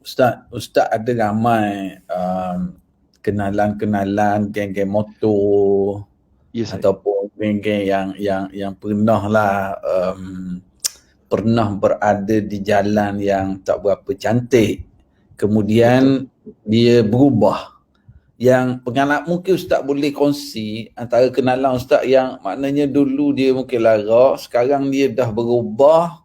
Ustaz ada ramai kenalan-kenalan geng-geng motor Yes, Ustaz. ataupun geng-geng yang pernah lah pernah berada di jalan yang tak berapa cantik. Kemudian dia berubah. Yang pengalaman mungkin Ustaz boleh kongsi antara kenalan Ustaz yang maknanya dulu dia mungkin larak, sekarang dia dah berubah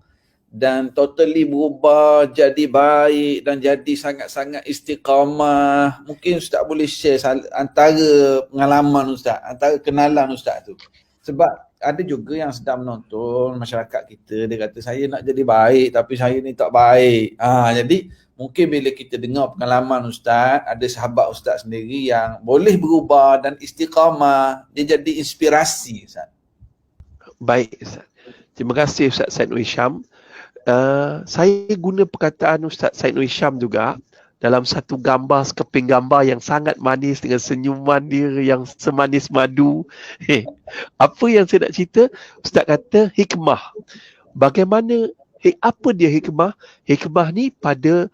dan totally berubah jadi baik dan jadi sangat-sangat istiqamah. Mungkin Ustaz boleh share antara pengalaman Ustaz, antara kenalan Ustaz tu. Sebab ada juga yang sedang menonton masyarakat kita, dia kata saya nak jadi baik tapi saya ni tak baik. Jadi mungkin bila kita dengar pengalaman Ustaz, ada sahabat Ustaz sendiri yang boleh berubah dan istiqamah, dia jadi inspirasi Ustaz. Baik Ustaz. Terima kasih Ustaz Said Nur Hisham. Saya guna perkataan Ustaz Said Nur Hisham juga dalam satu gambar, sekeping gambar yang sangat manis dengan senyuman dia yang semanis madu. Apa yang saya nak cerita? Ustaz kata hikmah. Bagaimana, apa dia hikmah? Hikmah ni pada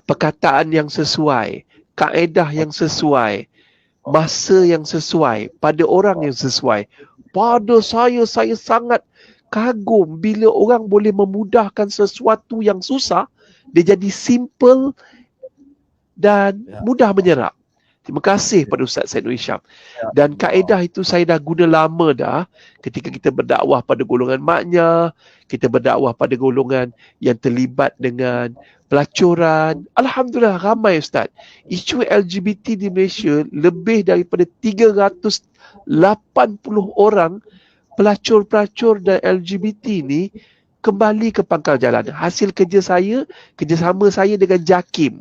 perkataan yang sesuai, kaedah yang sesuai, masa yang sesuai, pada orang yang sesuai. Pada saya sangat kagum bila orang boleh memudahkan sesuatu yang susah, dia jadi simple dan mudah menyerap. Terima kasih pada Ustaz Said Nur Hisham. Dan kaedah itu saya dah guna lama dah ketika kita berdakwah pada golongan maknya, kita berdakwah pada golongan yang terlibat dengan pelacuran. Alhamdulillah ramai Ustaz. Isu LGBT di Malaysia lebih daripada 380 orang pelacur-pelacur dan LGBT ni kembali ke pangkal jalan. Hasil kerjasama saya dengan JAKIM.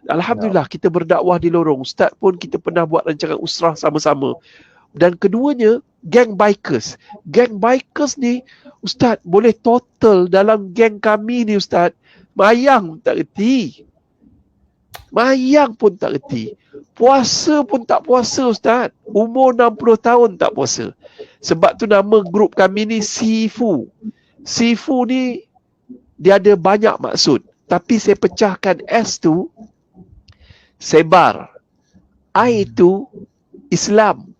Alhamdulillah kita berdakwah di lorong. Ustaz pun kita pernah buat rancangan usrah sama-sama. Dan keduanya, geng bikers. Geng bikers ni, Ustaz, boleh total dalam geng kami ni Ustaz, mayang tak reti. Mayang pun tak reti. Puasa pun tak puasa Ustaz. Umur 60 tahun tak puasa. Sebab tu nama grup kami ni Sifu. Sifu ni dia ada banyak maksud. Tapi saya pecahkan S tu sebar. I tu Islam.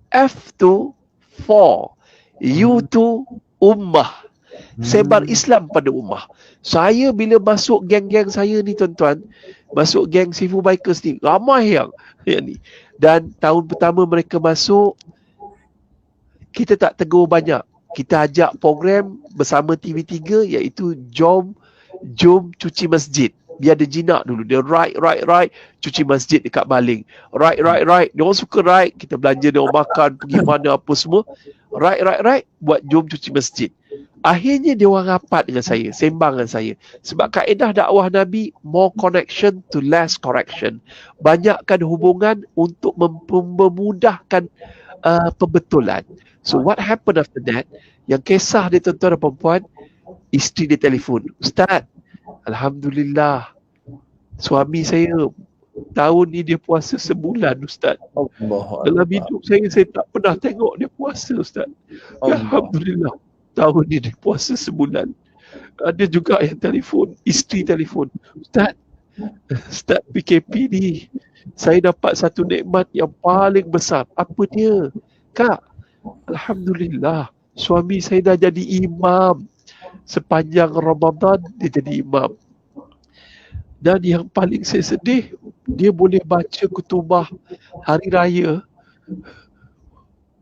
F tu for. U tu ummah. Sebar Islam pada ummah. Saya bila masuk geng-geng saya ni tuan-tuan, masuk geng Sifu Bikers ni, ramai yang ni. Dan tahun pertama mereka masuk, kita tak tegur banyak. Kita ajak program bersama TV3 iaitu Jom cuci masjid. Dia ada jinak dulu. Dia right, cuci masjid dekat Baling. Right. Dia orang suka right. Kita belanja, dia orang makan, pergi mana apa semua. Right. Buat jom cuci masjid. Akhirnya dia orang rapat dengan saya, sembang dengan saya. Sebab kaedah dakwah Nabi, more connection to less correction. Banyakkan hubungan untuk memudahkan pembetulan. So what happened after that? Yang kisah dia tuan-tuan dan perempuan, isteri dia telefon. Ustaz, Alhamdulillah, suami saya tahun ni dia puasa sebulan Ustaz. Dalam hidup saya tak pernah tengok dia puasa Ustaz. Alhamdulillah, tahun ni dia puasa sebulan. Ada juga yang telefon, isteri telefon. Ustaz PKP ni, saya dapat satu nikmat yang paling besar. Apa dia? Kak, Alhamdulillah, suami saya dah jadi imam. Sepanjang Ramadan dia jadi imam. Dan yang paling saya sedih, dia boleh baca kutubah hari raya.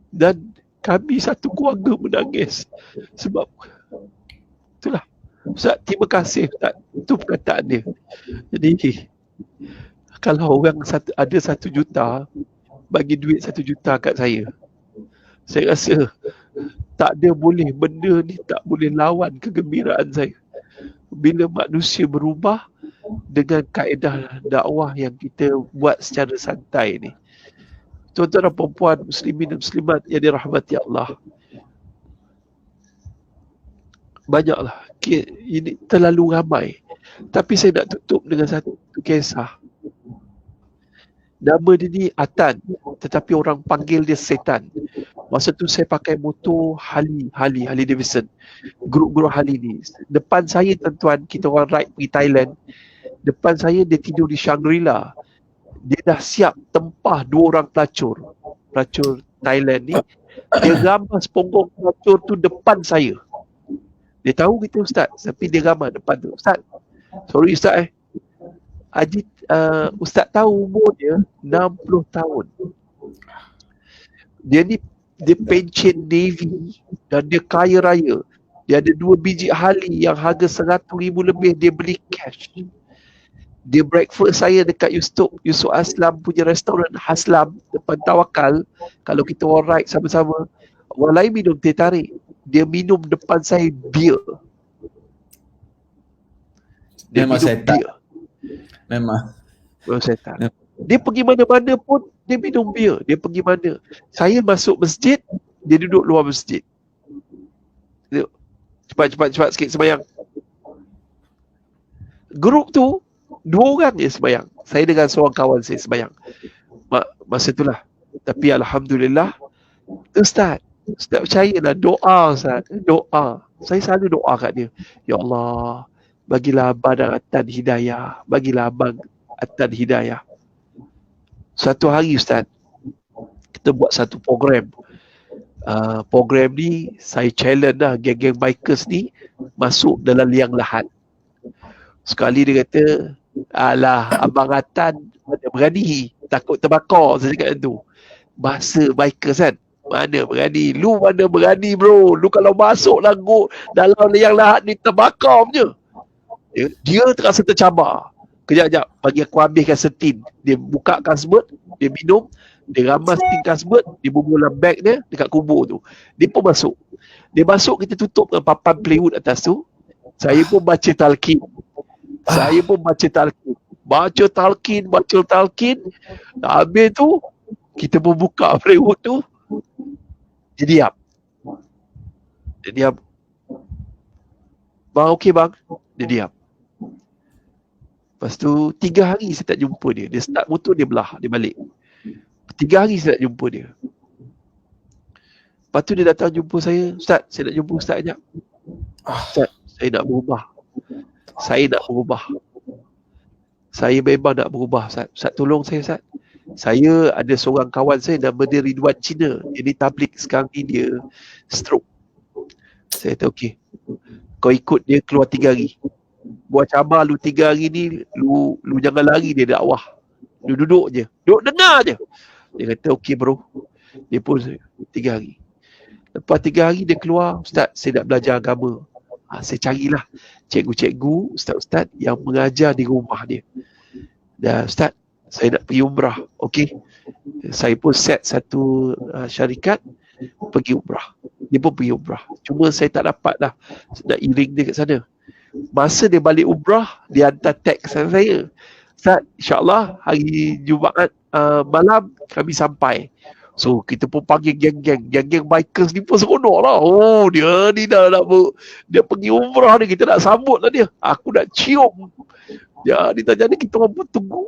Dan kami satu keluarga menangis. Sebab itulah. Ustaz, terima kasih Ustaz. Itu perkataan dia. Jadi kalau orang ada 1 juta, bagi duit 1 juta kat saya rasa tak ada boleh, benda ni tak boleh lawan kegembiraan saya. Bila manusia berubah dengan kaedah dakwah yang kita buat secara santai ni. Tuan-tuan dan perempuan, muslimin dan muslimat yang dirahmati Allah. Banyaklah. Ini terlalu ramai. Tapi saya nak tutup dengan satu kisah. Nama dia ni Atan, tetapi orang panggil dia Setan. Masa tu saya pakai motor Harley Davidson. Grup Harley ni. Depan saya tuan-tuan, kita orang ride pergi Thailand. Depan saya dia tidur di Shangri-La. Dia dah siap tempah 2 orang pelacur Thailand ni. Dia gambar seponggong pelacur tu depan saya. Dia tahu kita ustaz, tapi dia gambar depan tu. Ustaz, sorry ustaz ustaz tahu umur dia 60 tahun. Dia pencen Navy dan dia kaya raya. Dia ada 2 biji Harley yang harga 100,000 lebih, dia beli cash. Dia breakfast saya dekat Yusuf Aslam punya restoran Haslam depan Tawakal. Kalau kita alright sama-sama, orang lain minum teh tarik, dia minum depan saya bir. Dia Memang minum setan. bir. Memang Setan. Dia pergi mana-mana pun dia minum bir. Dia pergi mana, saya masuk masjid, dia duduk luar masjid. Cepat sikit sembahyang. Grup tu 2 orang je sembahyang. Saya dengan seorang kawan saya sembahyang masa itulah. Tapi alhamdulillah, Ustaz percayalah, doa Ustaz, doa. Saya selalu doa kat dia, ya Allah, bagilah abang dan Atan hidayah, bagilah abang Atan hidayah. Satu hari Ustaz, kita buat satu program. Program ni saya challenge lah geng-geng bikers ni masuk dalam liang lahat. Sekali dia kata, alah, Abang Atan mana berani, takut terbakar. Saya cakap tu, bahasa bikers kan, mana berani, lu mana berani bro, lu kalau masuk dalam liang lahat ni terbakar punya. Dia terasa tercabar. Kejap-kejap, bagi aku habiskan setin. Dia buka kasbut, dia minum, dia ramas tin kasbut, dia bubur dalam beg dia dekat kubur tu. Dia pun masuk. Dia masuk, kita tutup dengan papan plywood atas tu. Saya pun baca talqin. Baca talqin. Habis tu, kita pun buka plywood tu. Dia diam. Bang, okey bang. Dia diam. Lepas tu 3 hari saya tak jumpa dia. Dia start motor, dia belah, dia balik. 3 hari saya tak jumpa dia. Lepas tu dia datang jumpa saya, Ustaz, saya nak jumpa Ustaz sekejap. Ustaz, saya nak berubah. Saya memang nak berubah, Ustaz. Ustaz tolong saya, Ustaz. Saya ada seorang kawan saya nama dia Ridwan Cina. Dia ni tablik, sekarang ni dia stroke. Saya kata okey, kau ikut dia keluar 3 hari. Buat cabar lu 3 hari ni, lu jangan lari dia dakwah. Lu duduk je, duduk dengar je. Dia kata okey bro. Dia pun 3 hari. Lepas 3 hari dia keluar, Ustaz, saya nak belajar agama. Saya carilah cikgu-cikgu, ustaz-ustaz yang mengajar di rumah dia. Dan Ustaz, saya nak pergi umrah. Okey. Saya pun set satu syarikat pergi umrah. Dia pun pergi umrah. Cuma saya tak dapat lah nak iring dia kat sana. Masa dia balik umrah, dia hantar teks saya. Ustaz, insyaAllah hari Jumaat malam kami sampai. So kita pun panggil geng-geng bikers ni pun seronok lah. Oh, dia ni dah nak dia pergi umrah ni, kita nak sambut lah dia. Aku nak cium. Jadi tak jadi, kita orang pun tunggu.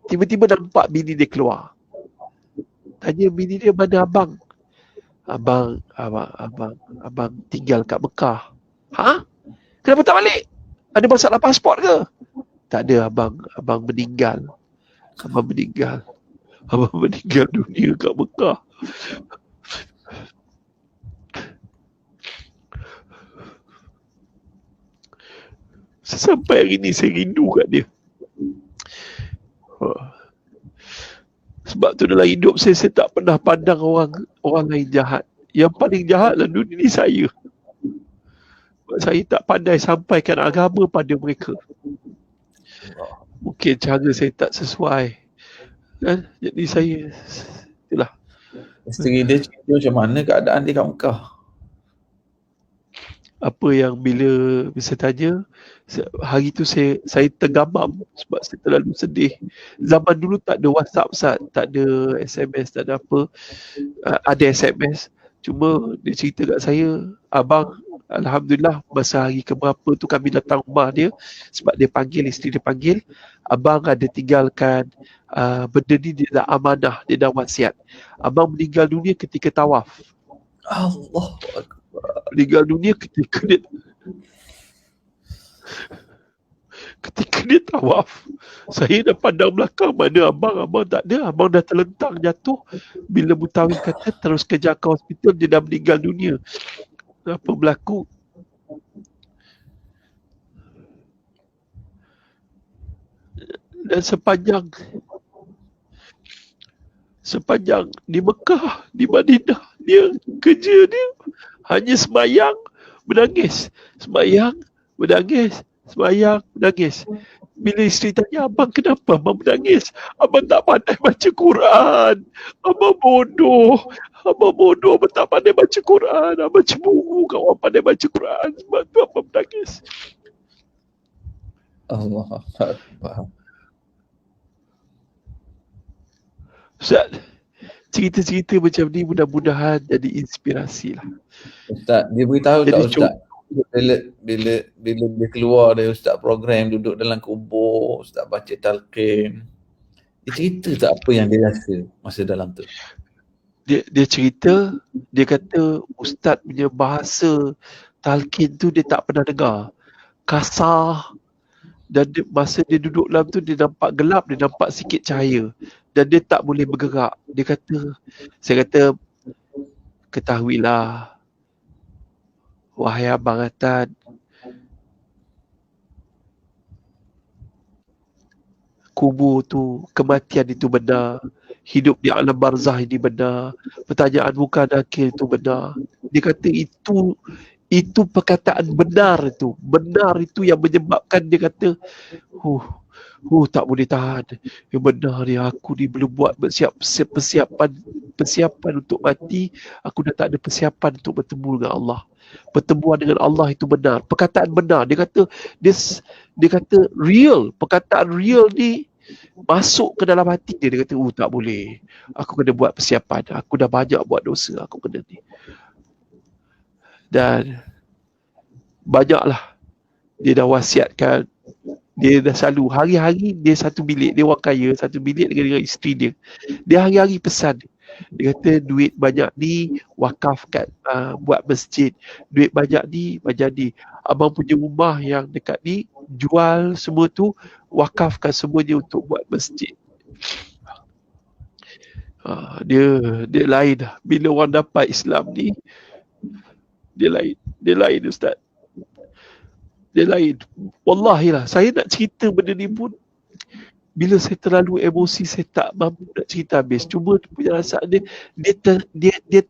Tiba-tiba nampak bini dia keluar. Tanya bini dia, mana abang? Abang tinggal kat Mekah. Ha? Kenapa tak balik? Ada masalah pasport ke? Tak ada, abang meninggal. Abang meninggal dunia kat Mekah. Sampai hari ni saya rindu kat dia. Sebab tu dalam hidup saya tak pernah pandang orang lain jahat. Yang paling jahat dalam dunia ni saya. Sebab saya tak pandai sampaikan agama pada mereka. Mungkin cara saya tak sesuai. Jadi saya, itulah. Isteri dia cerita macam mana keadaan dia kat Mekah. Apa yang bila saya tanya, hari tu saya tergamam sebab saya terlalu sedih. Zaman dulu tak ada WhatsApp, Ustaz, tak ada SMS, tak ada apa. Ada SMS, cuma dia cerita kat saya, abang, alhamdulillah masa hari keberapa tu kami datang rumah dia, sebab dia panggil, isteri dia panggil, abang ada tinggalkan benda ni, dia dah amanah, dia dah wasiat. Abang meninggal dunia ketika tawaf. Allah. Meninggal dunia ketika dia Ketika dia tawaf, saya dah pandang belakang, mana abang tak ada, abang dah terlentang jatuh. Bila Mutawif kata terus kejar ke hospital, dia dah meninggal dunia. Apa berlaku? Dan sepanjang di Mekah, di Madinah, dia kerja dia hanya sembahyang, menangis, sembahyang, menangis, sembahyang, menangis. Bila isteri tanya, abang kenapa abang menangis? Abang tak pandai baca Quran. Abang bodoh, abang tak pandai baca Quran. Abang cemburu kalau abang pandai baca Quran. Sebab tu abang menangis. Allah Akbar. Ustaz, cerita-cerita macam ni mudah-mudahan jadi inspirasi lah. Ustaz, dia beritahu Jadi tak Ustaz? Bila dia keluar dari Ustaz program, duduk dalam kubur, Ustaz baca talqin, dia cerita tak apa yang dia rasa masa dalam tu? Dia cerita, dia kata Ustaz punya bahasa talqin tu dia tak pernah dengar. Kasar. Dan masa dia duduk dalam tu, dia nampak gelap, dia nampak sikit cahaya. Dan dia tak boleh bergerak. Dia kata, saya kata, ketahuilah, wahai Abang Atan, kubur tu, kematian itu benar. Hidup di alam barzah ini benar. Pertanyaan muka nakir itu benar. Dia kata itu perkataan benar itu. Benar itu yang menyebabkan dia kata, tak boleh tahan. Yang benar ni, aku ni belum buat persiapan untuk mati. Aku dah tak ada persiapan untuk bertemu dengan Allah. Pertemuan dengan Allah itu benar. Perkataan benar. Dia kata real. Perkataan real ni masuk ke dalam hati dia. Dia kata, tak boleh. Aku kena buat persiapan. Aku dah banyak buat dosa. Aku kena ni. Dan banyaklah dia dah wasiatkan. Dia dah selalu hari-hari dia satu bilik, dia orang kaya, satu bilik dengan isteri dia. Dia hari-hari pesan. Dia kata duit banyak ni wakafkan, buat masjid. Duit banyak ni macam ni. Abang punya rumah yang dekat ni jual semua tu, wakafkan semuanya untuk buat masjid. Dia lain dah. Bila orang dapat Islam ni, dia lain Ustaz. Dia lain. Wallahi lah, saya nak cerita benda ni pun, bila saya terlalu emosi, saya tak mampu nak cerita habis. Cuma punya rasa dia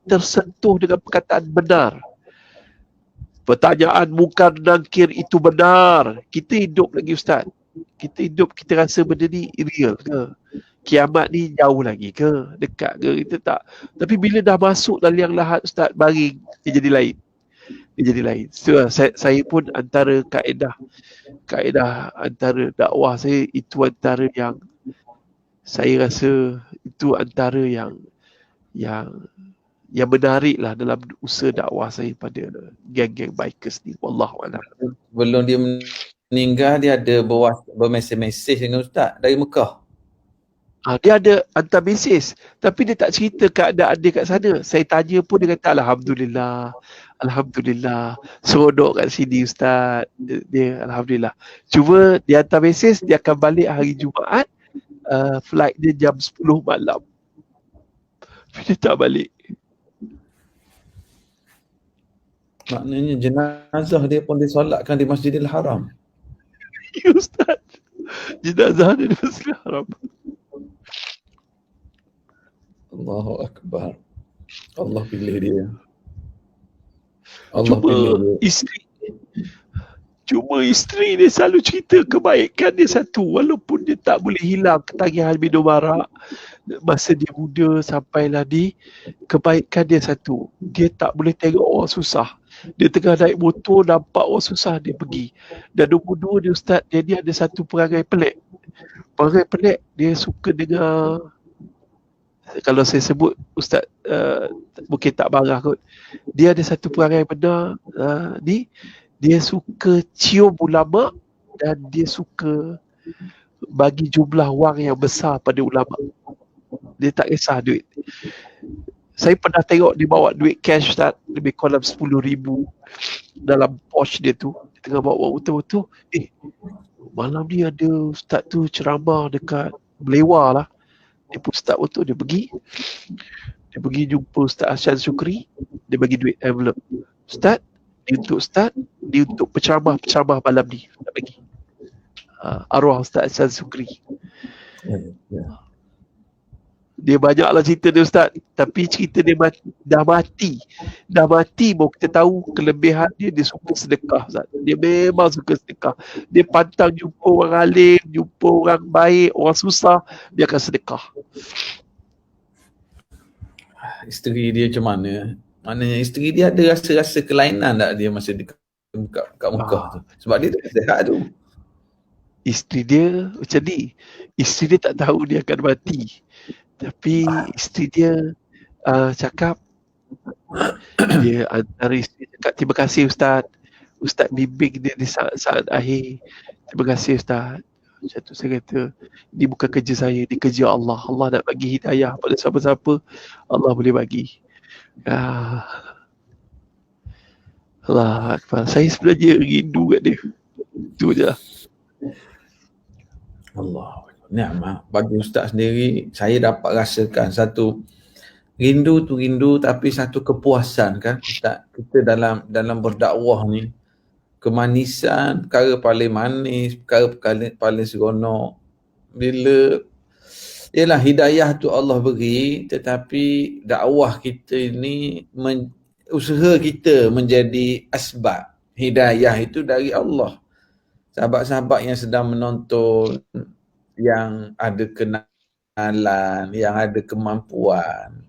tersentuh dengan perkataan benar. Pertanyaan mungkar nakir itu benar. Kita hidup lagi Ustaz. Kita hidup, kita rasa benda ni real ke? Kiamat ni jauh lagi ke? Dekat ke? Kita tak. Tapi bila dah masuk dalam liang lahat Ustaz, baring, dia jadi lain. So, saya pun antara kaedah antara dakwah saya, itu antara yang saya rasa itu antara yang menarik lah dalam usaha dakwah saya pada geng-geng bikers ni. Wallahualam. Sebelum dia meninggal, dia ada bermesej-mesej dengan Ustaz dari Mekah. Dia ada hantar mesej, tapi dia tak cerita keadaan dia kat sana. Saya tanya pun dia kata Alhamdulillah, seronok kat sini Ustaz. Dia Alhamdulillah. Cuma dia hantar mesej, dia akan balik hari Jumaat, flight dia jam 10 malam. Dia tak balik. Maknanya jenazah dia pun disolatkan di Masjidil Haram. Ya Ustaz, jenazah dia di Masjidil Haram. Allahu Akbar. Allah pilih dia. Cuma isteri dia selalu cerita kebaikan dia satu. Walaupun dia tak boleh hilang ketagihan minum arak masa dia muda sampailah di, kebaikan dia satu. Dia tak boleh tengok orang susah. Dia tengah naik motor, nampak orang susah, dia pergi. Dan nombor dua dia Ustaz, dia ada satu perangai pelik. Dia suka dengar, kalau saya sebut Ustaz mungkin tak marah kot. Dia ada satu perangai benar dia suka cium ulama dan dia suka bagi jumlah wang yang besar pada ulama. Dia tak kisah duit. Saya pernah tengok dia bawa duit cash Ustaz, lebih kurang 10,000 dalam pouch dia tu. Dia tengah bawa betul-betul. malam ni ada ustaz tu ceramah dekat Belewa lah. Dia pun ustaz betul, dia pergi jumpa Ustaz Asyad Syukri, dia bagi duit envelope. Ustaz, dia untuk penceramah malam ni, tak bagi. Arwah Ustaz Asyad Syukri. Dia banyaklah cerita dia Ustaz, tapi cerita dia dah mati baru kita tahu kelebihan dia suka sedekah Ustaz. Dia memang suka sedekah. Dia pantang jumpa orang alim, jumpa orang baik, orang susah, dia akan sedekah. Isteri dia macam mana? Maknanya isteri dia ada rasa-rasa kelainan tak dia masa dekat Mekah tu? Sebab dia tak sihat tu. Isteri dia macam ni. Isteri dia tak tahu dia akan mati. Tapi isteri dia cakap, dia antara isteri cakap, terima kasih Ustaz. Ustaz bimbing dia di saat akhir. Terima kasih Ustaz. Macam tu saya kata, ini bukan kerja saya, ini kerja Allah. Allah nak bagi hidayah pada siapa-siapa, Allah boleh bagi. Allah Akbar. Saya sebenarnya rindu kat dia. Itu je lah. Allah. Ni'mah. Bagi Ustaz sendiri, saya dapat rasakan satu rindu tapi satu kepuasan kan Ustaz. Kita dalam berdakwah ni, kemanisan, perkara paling manis, perkara paling seronok. Bila ialah hidayah tu Allah beri, tetapi dakwah kita ini usaha kita menjadi asbab. Hidayah itu dari Allah. Sahabat-sahabat yang sedang menonton, yang ada kenalan, yang ada kemampuan,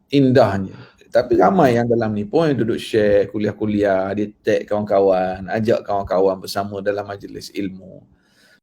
indahnya. Tapi ramai yang dalam ni pun yang duduk share kuliah-kuliah, dia tag kawan-kawan, ajak kawan-kawan bersama dalam majlis ilmu.